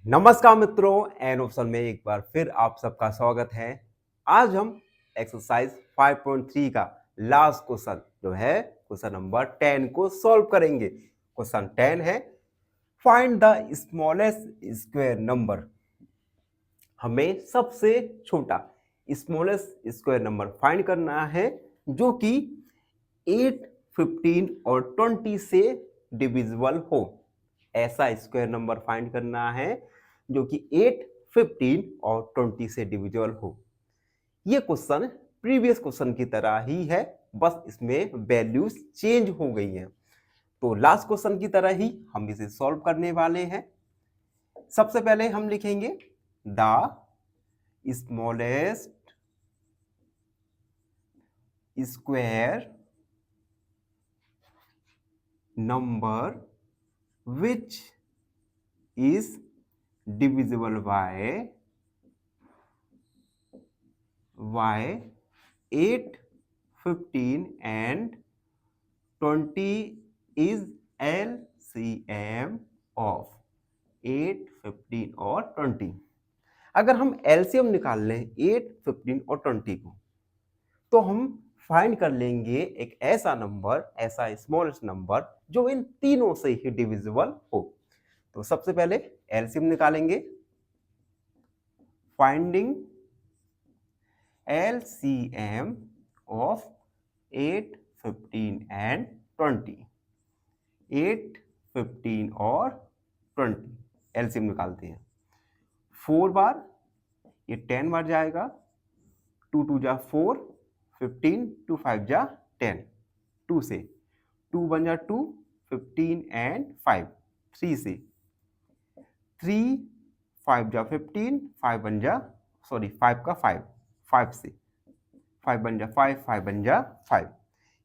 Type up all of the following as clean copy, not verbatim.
नमस्कार मित्रों, an option में एक बार फिर आप सबका स्वागत है। आज हम एक्सरसाइज 5.3 का लास्ट क्वेश्चन जो है क्वेश्चन नंबर 10 को सॉल्व करेंगे। क्वेश्चन 10 है find the smallest square number. हमें सबसे छोटा स्मॉलेस्ट स्क्वायर नंबर फाइंड करना है जो कि 8, 15 और 20 से डिविजिबल हो। ऐसा स्क्वायर नंबर फाइंड करना है जो कि 8, 15 और 20 से डिविजिबल हो। ये क्वेश्चन प्रीवियस क्वेश्चन की तरह ही है, बस इसमें वैल्यूज चेंज हो गई हैं। तो लास्ट क्वेश्चन की तरह ही हम इसे सॉल्व करने वाले हैं। सबसे पहले हम लिखेंगे the smallest square number which is divisible by 8, 15 and 20 is LCM of 8, 15 और 20। अगर हम LCM निकाल लें 8, 15 और 20 को, तो हम फाइंड कर लेंगे एक ऐसा नंबर, ऐसा स्मॉलेस्ट नंबर जो इन तीनों से ही डिविजिबल हो। तो सबसे पहले एलसीएम निकालेंगे। Finding LCM of 8, 15 and 20। 8, 15 और 20 एलसीएम निकालते हैं। 4 बार ये 10 बार जाएगा। 2 2 जा 4, 15, 2 5 जा 10, 2 से 2 बन जा 2, 15 एंड 5, 3 से 3, 5 जा 15, 5 बन जा 5 का 5, 5 से 5 बन जा 5, 5 बन जा 5,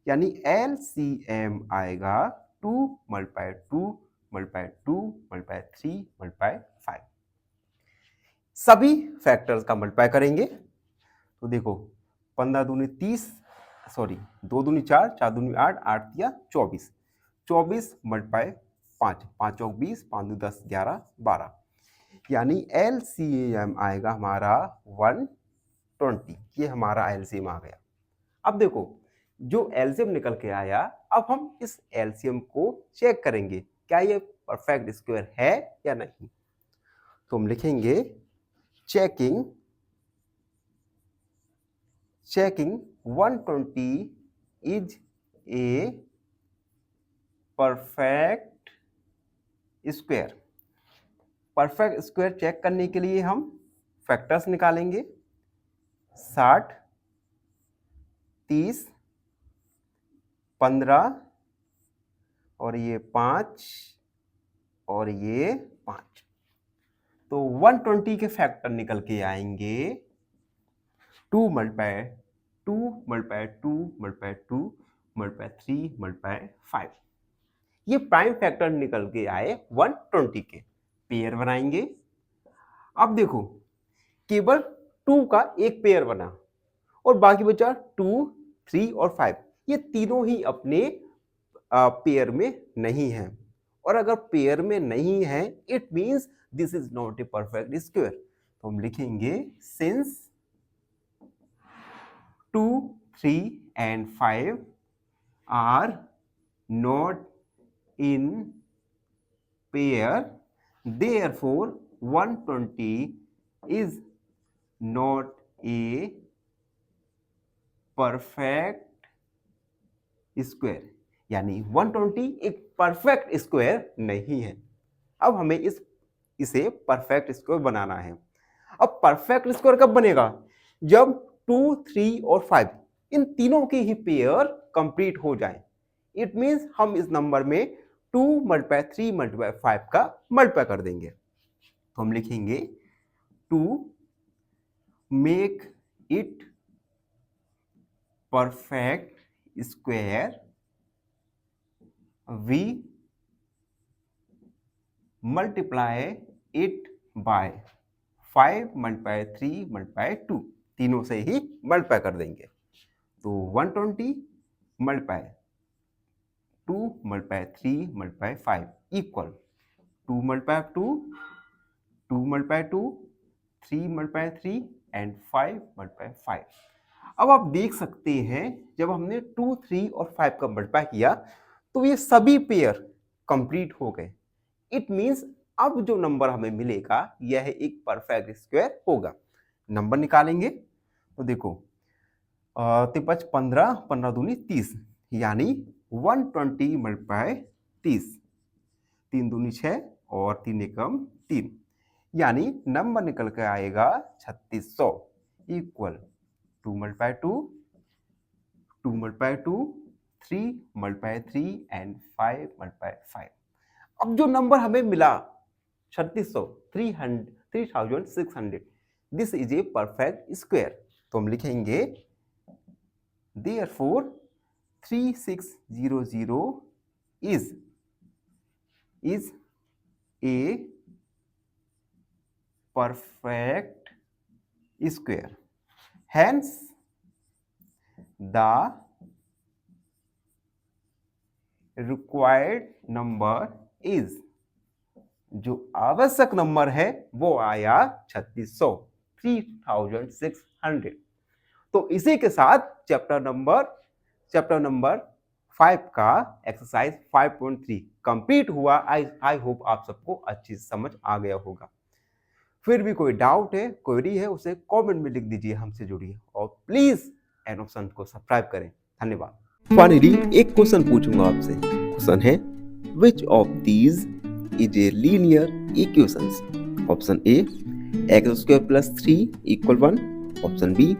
यानी LCM आएगा 2 मल्टीप्लाई 2 मल्टीप्लाई 2 मल्टीप्लाई 3 मल्टीप्लाई 5। सभी फैक्टर्स का मल्टीप्लाई करेंगे तो देखो 15 दूनी 30, 2 दूनी 4, 4 दूनी 8, 8 या 24, 24 मल्टीप्लाई 5, 5 चौक 20, 5 दू 10, 11, 12, यानी LCM आएगा हमारा 120। ये हमारा LCM आ गया। अब देखो जो LCM निकल के आया, अब हम इस LCM को चेक करेंगे क्या ये परफेक्ट स्क्वायर है या नहीं। तो हम लिखेंगे checking 120 is a perfect square. Perfect square check करने के लिए हम फैक्टर्स निकालेंगे। 60, 30, 15 और ये 5 और ये 5। तो 120 के फैक्टर निकल के आएंगे 2 multiply 2 multiply 2 multiply 2 multiply 3 multiply 5। ये प्राइम फैक्टर निकल के आए 120 के। पेयर बनाएंगे। अब देखो केवल 2 का एक पेयर बना और बाकी बचा 2, 3 और 5। ये तीनों ही अपने पेयर में नहीं है, और अगर पेयर में नहीं है it means this is not a perfect square. तो हम लिखेंगे since 2, 3 and 5 are not in pair, therefore 120 is not a perfect square, यानी 120 एक परफेक्ट स्क्वायर नहीं है। अब हमें इसे परफेक्ट स्क्वायर बनाना है। अब परफेक्ट स्क्वायर कब बनेगा? जब 2, 3 और 5 इन तीनों के ही पेयर कंप्लीट हो जाएं। इट मींस हम इस नंबर में 2 मल्टीप्लाई 3 मल्टीप्लाई 5 का मल्टीप्लाई कर देंगे। तो हम लिखेंगे to make it perfect square we multiply it by 5 multiply 3 multiply 2, तीनों से ही मल्टीप्लाई कर देंगे। तो 120 multiply 2 multiply 3 multiply 5 equal 2 multiply 2 2 multiply 2, 3 multiply 3 and 5 multiply 5। अब आप देख सकते हैं जब हमने 2, 3 और 5 का मल्टीप्लाई किया तो ये सभी पेयर कंप्लीट हो गए। इट मींस अब जो नंबर हमें मिलेगा यह एक परफेक्ट स्क्वायर होगा। नंबर निकालेंगे तो देखो 5 15, 15 दूनी 30, यानी 120 मल्टीप्लाई 30, 3 दूनी 6 और 3 एकम 3, यानी नंबर निकल कर आएगा 3600 equal 2 multiply 2, 2 multiply 2, 3 multiply 3 and 5 multiply 5। अब जो नंबर हमें मिला 3600, 3600, this is a perfect square. तो हम लिखेंगे therefore 3600 is a perfect square. Hence the required number is, जो आवश्यक नंबर है वो आया 3600, 3600। तो इसी के साथ चैप्टर नंबर 5 का एक्सरसाइज 5.3 कंप्लीट हुआ। आई होप आप सबको अच्छी समझ आ गया होगा। फिर भी कोई डाउट है, क्वेरी है, उसे कमेंट में लिख दीजिए, हमसे जुड़िए और प्लीज एनऑप्शन को सब्सक्राइब करें। धन्यवाद। फाइनली एक क्वेश्चन पूछूंगा आपसे। क्वेश्चन है which of these is a linear equations? Option A x² + 3 = 1, option B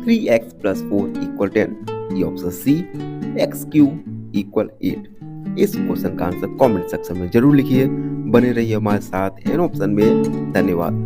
3x + 4 = 10, या ऑप्शन सी x³ = 8। इस क्वेश्चन का आंसर कमेंट सेक्शन में जरूर लिखिए। बने रहिए हमारे साथ एन ऑप्शन में। धन्यवाद।